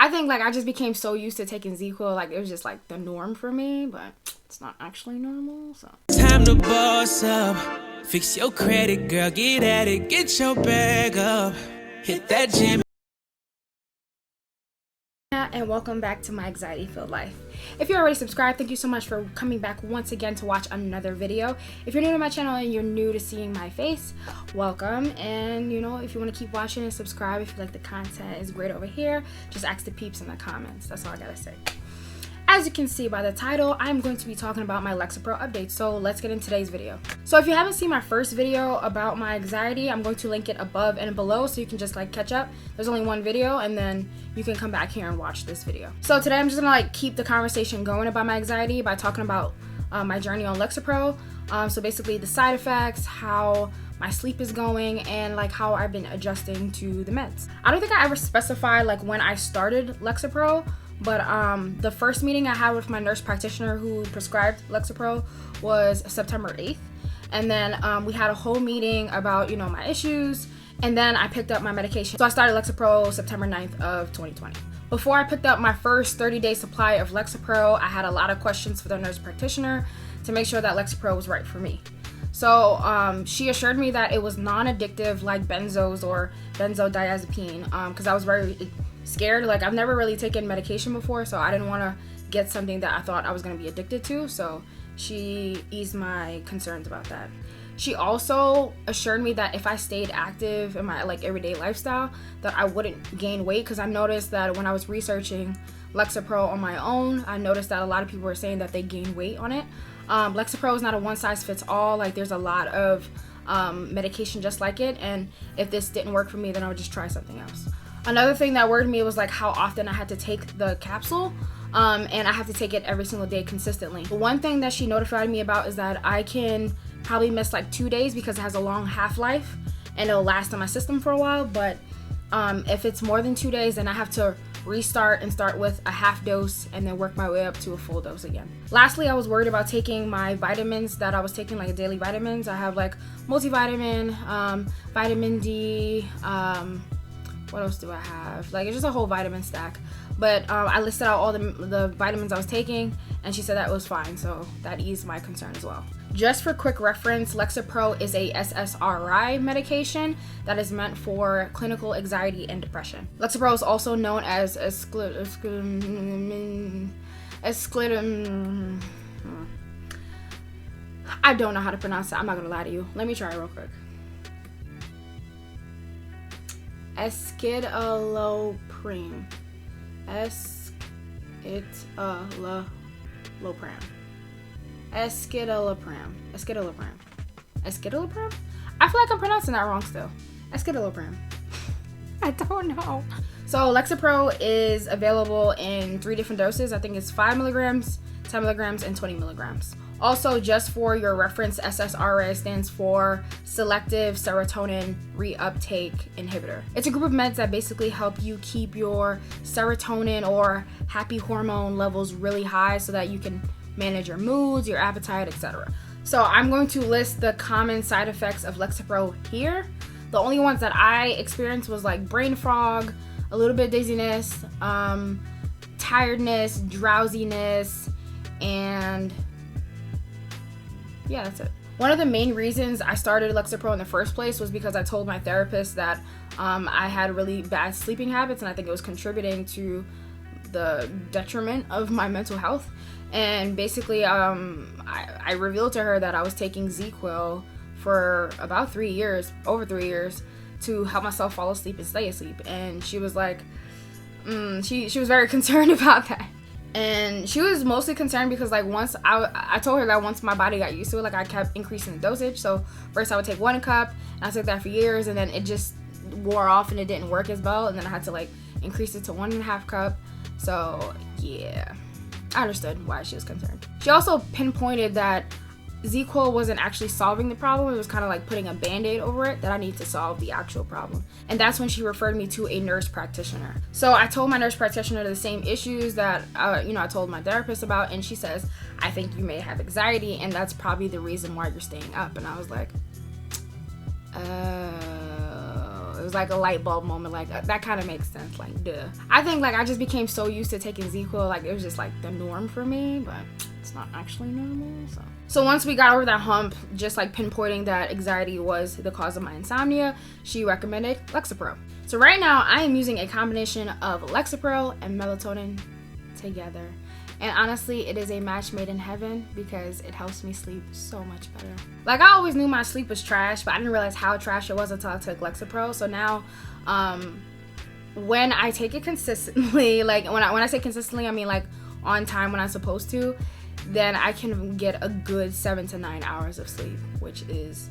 I think like I just became so used to taking ZQL, like it was just like the norm for me, but it's not actually normal. So time to boss up, fix your credit, girl, get at it, get your bag up, hit that gym. And welcome back to my anxiety-filled life. If you're already subscribed, thank you so much for coming back once again to watch another video. If you're new to my channel and you're new to seeing my face, welcome. And you know, if you want to keep watching and subscribe, if you like the content, is great over here. Just ask the peeps in the comments. That's all I gotta say. As you can see by the title, I'm going to be talking about my Lexapro update, so let's get into today's video. So if you haven't seen my first video about my anxiety, I'm going to link it above and below so you can just like catch up. There's only one video and then you can come back here and watch this video. So today I'm just gonna like keep the conversation going about my anxiety by talking about my journey on Lexapro. So basically the side effects, how my sleep is going, and like how I've been adjusting to the meds. I don't think I ever specified like when I started Lexapro, but the first meeting I had with my nurse practitioner who prescribed Lexapro was September 8th. And then we had a whole meeting about, you know, my issues. And then I picked up my medication. So I started Lexapro September 9th of 2020. Before I picked up my first 30-day supply of Lexapro, I had a lot of questions for the nurse practitioner to make sure that Lexapro was right for me. So she assured me that it was non-addictive like benzos or benzodiazepine, because I was very scared. Like I've never really taken medication before, so I didn't want to get something that I thought I was going to be addicted to. So she eased my concerns about that. She also assured me that if I stayed active in my like everyday lifestyle, that I wouldn't gain weight, because I noticed that when I was researching Lexapro on my own, I noticed that a lot of people were saying that they gain weight on it. Lexapro is not a one size fits all. Like there's a lot of medication just like it, and if this didn't work for me, then I would just try something else. Another thing that worried me was like how often I had to take the capsule, and I have to take it every single day consistently. But one thing that she notified me about is that I can probably miss like 2 days because it has a long half-life and it'll last in my system for a while. But if it's more than 2 days, then I have to restart and start with a half dose and then work my way up to a full dose again. Lastly, I was worried about taking my vitamins that I was taking, like daily vitamins. I have like multivitamin, vitamin D, what else do I have? Like it's just a whole vitamin stack. But I listed out all the vitamins I was taking, and she said that was fine, so that eased my concern as well. Just for quick reference, Lexapro is a SSRI medication that is meant for clinical anxiety and depression. Lexapro is also known as I don't know how to pronounce it. I'm not gonna lie to you. Let me try real quick. Escitalopram. Escitalopram? I feel like I'm pronouncing that wrong still. Escitalopram. I don't know. So Lexapro is available in 3 different doses. I think it's 5 milligrams, 10 milligrams, and 20 milligrams. Also, just for your reference, SSRI stands for Selective Serotonin Reuptake Inhibitor. It's a group of meds that basically help you keep your serotonin or happy hormone levels really high so that you can manage your moods, your appetite, etc. So I'm going to list the common side effects of Lexapro here. The only ones that I experienced was like brain fog, a little bit dizziness, tiredness, drowsiness, and yeah, that's it. One of the main reasons I started Lexapro in the first place was because I told my therapist that I had really bad sleeping habits, and I think it was contributing to the detriment of my mental health. And basically, I revealed to her that I was taking ZQL for about 3 years, over 3 years, to help myself fall asleep and stay asleep. And she was like, she was very concerned about that. And she was mostly concerned because like once I told her that once my body got used to it, like I kept increasing the dosage. So first I would take 1 cup, and I took that for years, and then it just wore off and it didn't work as well. And then I had to like increase it to 1.5 cup. So yeah, I understood why she was concerned. She also pinpointed that ZQL wasn't actually solving the problem. It was kind of like putting a band-aid over it, that I need to solve the actual problem. And that's when she referred me to a nurse practitioner. So I told my nurse practitioner the same issues that I told my therapist about, and she says, I think you may have anxiety, and that's probably the reason why you're staying up. And I was like, It was like a light bulb moment. Like that kind of makes sense. Like duh. I think like I just became so used to taking ZQL, like it was just like the norm for me, but it's not actually normal. So once we got over that hump, just like pinpointing that anxiety was the cause of my insomnia, she recommended Lexapro. So right now I am using a combination of Lexapro and melatonin together. And honestly, it is a match made in heaven because it helps me sleep so much better. Like I always knew my sleep was trash, but I didn't realize how trash it was until I took Lexapro. So now, when I take it consistently, like when I say consistently, I mean like on time when I'm supposed to, then I can get a good 7 to 9 hours of sleep, which is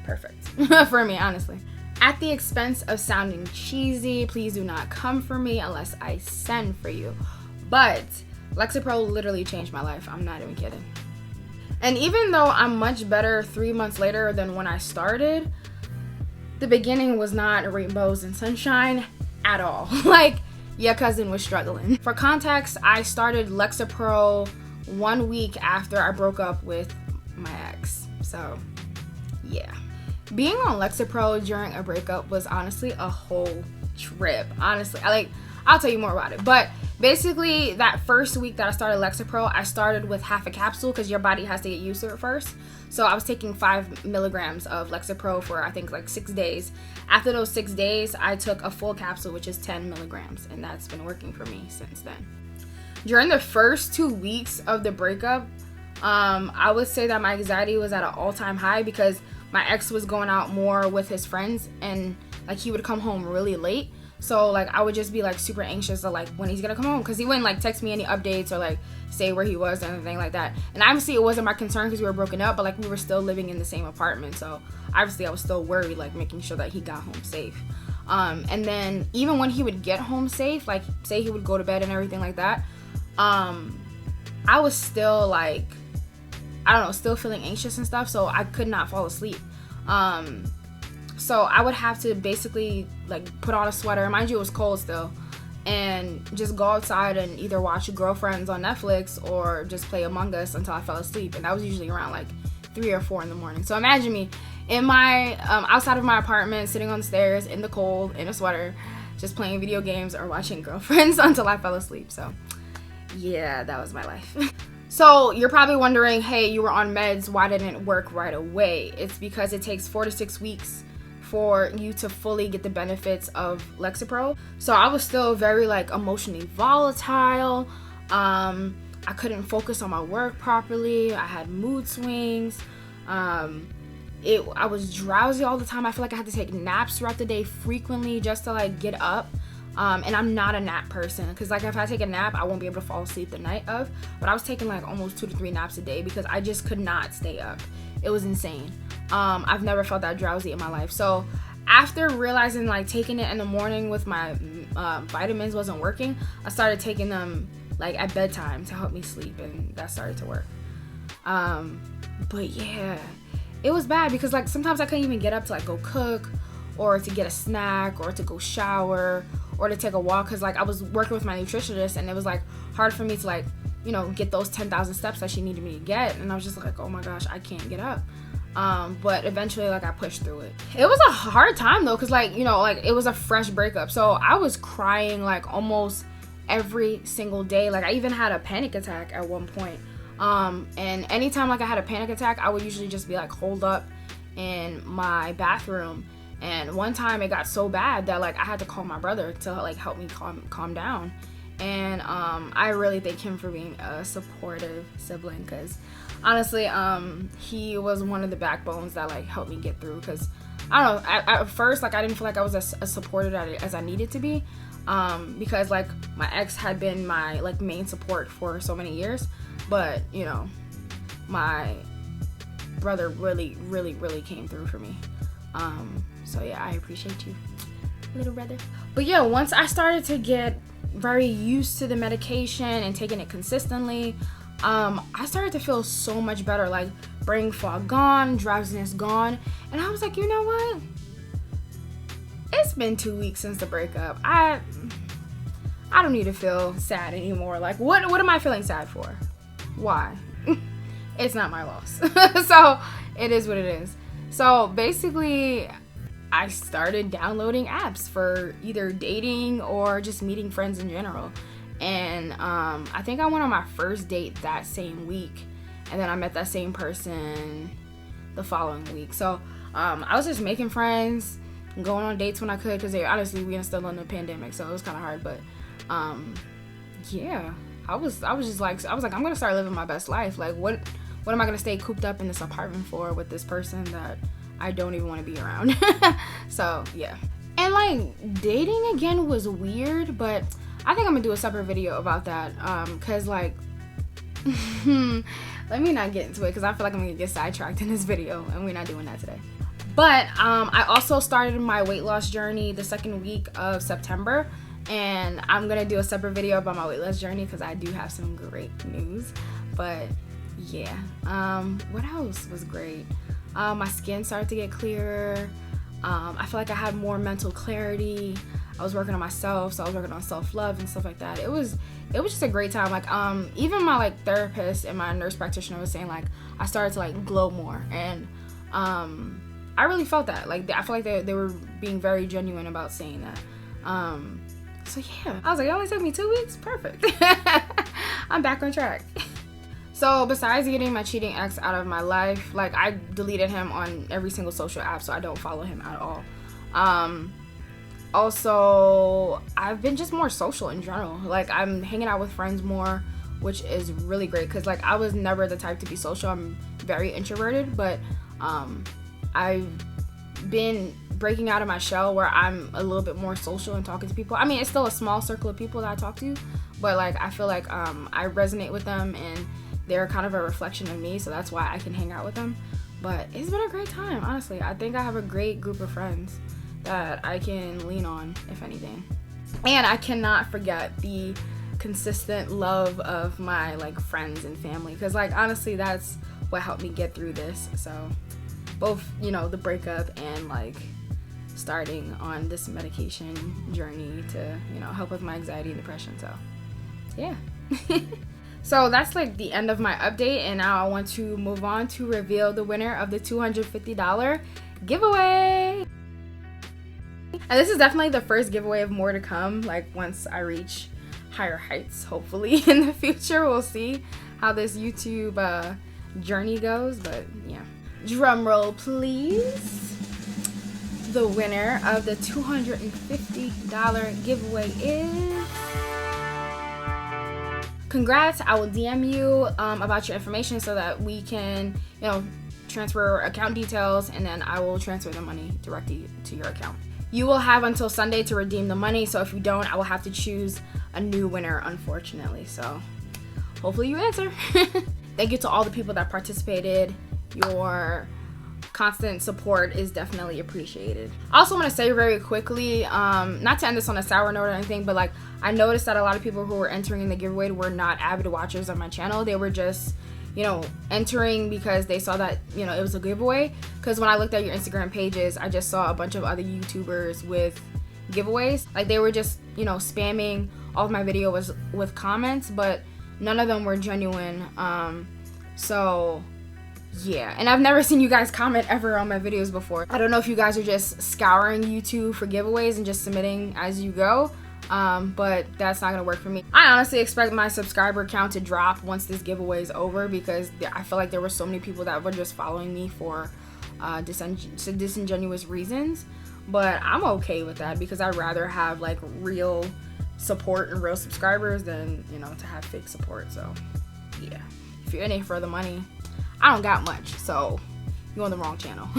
perfect for me, honestly. At the expense of sounding cheesy, please do not come for me unless I send for you. But Lexapro literally changed my life. I'm not even kidding. And even though I'm much better 3 months later than when I started, the beginning was not rainbows and sunshine at all. Like, your cousin was struggling. For context, I started Lexapro 1 week after I broke up with my ex. So, yeah. Being on Lexapro during a breakup was honestly a whole trip. Honestly, I'll tell you more about it. But basically, that first week that I started Lexapro, I started with half a capsule because your body has to get used to it first. So I was taking 5 milligrams of Lexapro for I think like 6 days. After those 6 days, I took a full capsule, which is 10 milligrams, and that's been working for me since then. During the first 2 weeks of the breakup, I would say that my anxiety was at an all-time high because my ex was going out more with his friends, and like he would come home really late. So like I would just be like super anxious of like when he's gonna come home, because he wouldn't like text me any updates or like say where he was or anything like that. And obviously it wasn't my concern because we were broken up, but like we were still living in the same apartment, so obviously I was still worried, like making sure that he got home safe. And then even when he would get home safe, like say he would go to bed and everything like that, I was still like, I don't know, still feeling anxious and stuff, so I could not fall asleep. So I would have to basically like put on a sweater, mind you it was cold still, and just go outside and either watch Girlfriends on Netflix or just play Among Us until I fell asleep. And that was usually around like 3 or 4 in the morning. So imagine me in my outside of my apartment, sitting on the stairs in the cold in a sweater, just playing video games or watching Girlfriends until I fell asleep. So yeah, that was my life. So you're probably wondering, hey, you were on meds, why didn't it work right away? It's because it takes 4 to 6 weeks for you to fully get the benefits of Lexapro. So I was still very like emotionally volatile. I couldn't focus on my work properly. I had mood swings. I was drowsy all the time. I feel like I had to take naps throughout the day frequently just to like get up. And I'm not a nap person, because like if I take a nap I won't be able to fall asleep the night of, but I was taking like almost 2 to 3 naps a day because I just could not stay up. It was insane. I've never felt that drowsy in my life. So after realizing like taking it in the morning with my vitamins wasn't working, I started taking them like at bedtime to help me sleep, and that started to work. But yeah, it was bad because like sometimes I couldn't even get up to like go cook or to get a snack or to go shower or to take a walk, because like I was working with my nutritionist and it was like hard for me to like, you know, get those 10,000 steps that she needed me to get, and I was just like, oh my gosh, I can't get up. But eventually like I pushed through it. It was a hard time though, because like, you know, like it was a fresh breakup, so I was crying like almost every single day. Like I even had a panic attack at one point. And anytime like I had a panic attack, I would usually just be like holed up in my bathroom. And one time it got so bad that like I had to call my brother to like help me calm down. And I really thank him for being a supportive sibling, because honestly he was one of the backbones that like helped me get through. Because I don't know, at first like I didn't feel like I was as supported as I needed to be, because like my ex had been my like main support for so many years, but you know, my brother really came through for me. So yeah, I appreciate you, little brother. But yeah, once I started to get very used to the medication and taking it consistently, I started to feel so much better. Like brain fog gone, drowsiness gone, and I was like, you know what? It's been 2 weeks since the breakup. I don't need to feel sad anymore. Like what am I feeling sad for? Why? It's not my loss. So it is what it is. So basically, I started downloading apps for either dating or just meeting friends in general. And I think I went on my first date that same week, and then I met that same person the following week. So I was just making friends, going on dates when I could, because honestly we were still in the pandemic, so it was kind of hard. But yeah, I was just like, I'm gonna start living my best life. Like, what am I gonna stay cooped up in this apartment for with this person that I don't even want to be around? So yeah. And like, dating again was weird, but I think I'm gonna do a separate video about that, because like let me not get into it, because I feel like I'm gonna get sidetracked in this video, and we're not doing that today. But I also started my weight loss journey the second week of September, and I'm gonna do a separate video about my weight loss journey, because I do have some great news. But yeah, what else was great? My skin started to get clearer. I feel like I had more mental clarity. I was working on myself, so I was working on self-love and stuff like that. It was just a great time. Like even my like therapist and my nurse practitioner was saying like I started to like glow more, and I really felt that. Like I feel like they were being very genuine about saying that. So yeah, I was like, it only took me 2 weeks. Perfect. I'm back on track. So besides getting my cheating ex out of my life, like I deleted him on every single social app, so I don't follow him at all. Also, I've been just more social in general. Like I'm hanging out with friends more, which is really great, because like I was never the type to be social. I'm very introverted, but I've been breaking out of my shell where I'm a little bit more social and talking to people. I mean, it's still a small circle of people that I talk to, but like I feel like I resonate with them, and they're kind of a reflection of me, so that's why I can hang out with them. But it's been a great time, honestly. I think I have a great group of friends that I can lean on, if anything. And I cannot forget the consistent love of my like friends and family, because like honestly that's what helped me get through this. So both, you know, the breakup and like starting on this medication journey to, you know, help with my anxiety and depression. So yeah. So that's like the end of my update, and now I want to move on to reveal the winner of the $250 giveaway. And this is definitely the first giveaway of more to come, like once I reach higher heights, hopefully in the future. We'll see how this YouTube journey goes, but yeah. Drum roll, please. The winner of the $250 giveaway is... Congrats. I will DM you about your information so that we can, you know, transfer account details, and then I will transfer the money directly to your account. You will have until Sunday to redeem the money, so if you don't, I will have to choose a new winner, unfortunately. So hopefully you answer. Thank you to all the people that participated. Your constant support is definitely appreciated. I also want to say very quickly, not to end this on a sour note or anything, but like I noticed that a lot of people who were entering in the giveaway were not avid watchers of my channel. They were just, you know, entering because they saw that, you know, it was a giveaway. Because when I looked at your Instagram pages, I just saw a bunch of other YouTubers with giveaways. Like they were just, you know, spamming all of my videos with comments, but none of them were genuine. So yeah, and I've never seen you guys comment ever on my videos before. I don't know if you guys are just scouring YouTube for giveaways and just submitting as you go, but that's not gonna work for me. I honestly expect my subscriber count to drop once this giveaway is over, because I feel like there were so many people that were just following me for disingenuous reasons. But I'm okay with that, because I'd rather have like real support and real subscribers than, you know, to have fake support. So yeah, if you're in it for the money, I don't got much, so you're on the wrong channel.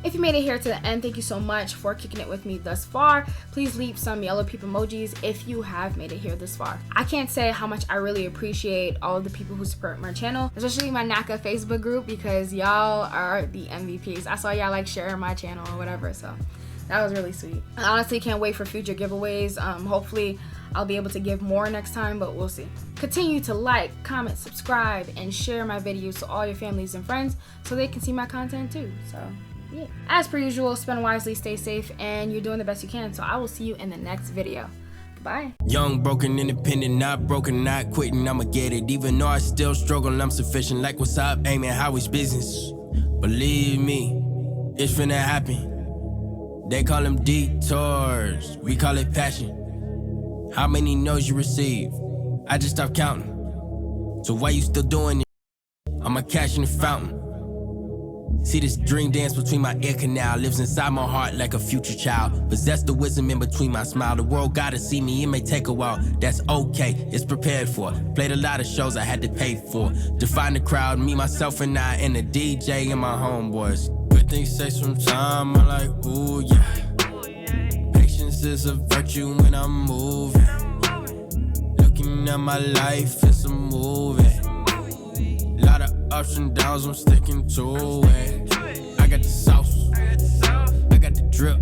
If you made it here to the end, thank you so much for kicking it with me thus far. Please leave some yellow peep emojis if you have made it here this far. I can't say how much I really appreciate all of the people who support my channel, especially my NACA Facebook group, because y'all are the MVPs. I saw y'all like sharing my channel or whatever, so that was really sweet. I honestly can't wait for future giveaways. Hopefully I'll be able to give more next time, but we'll see. Continue to like, comment, subscribe, and share my videos to all your families and friends so they can see my content too. So yeah. As per usual, spend wisely, stay safe, and you're doing the best you can. So I will see you in the next video. Bye. Young, broken, independent, not broken, not quitting, I'ma get it. Even though I still struggle, I'm sufficient. Like what's up, aiming how it's business. Believe me, it's finna happen. They call them detours, we call it passion. How many no's you receive? I just stopped counting. So why you still doing it? I'ma cash in the fountain. See this dream dance between my ear canal, lives inside my heart like a future child. Possess the wisdom in between my smile. The world gotta see me, it may take a while. That's okay, it's prepared for. Played a lot of shows I had to pay for. Define the crowd, me, myself, and I, and the DJ and my homeboys. Good things take some time, I'm like, ooh yeah. Patience is a virtue when I'm moving. Looking at my life, it's a movie. Lot of ups and downs, I'm sticking to it. I got the sauce, I got the drip.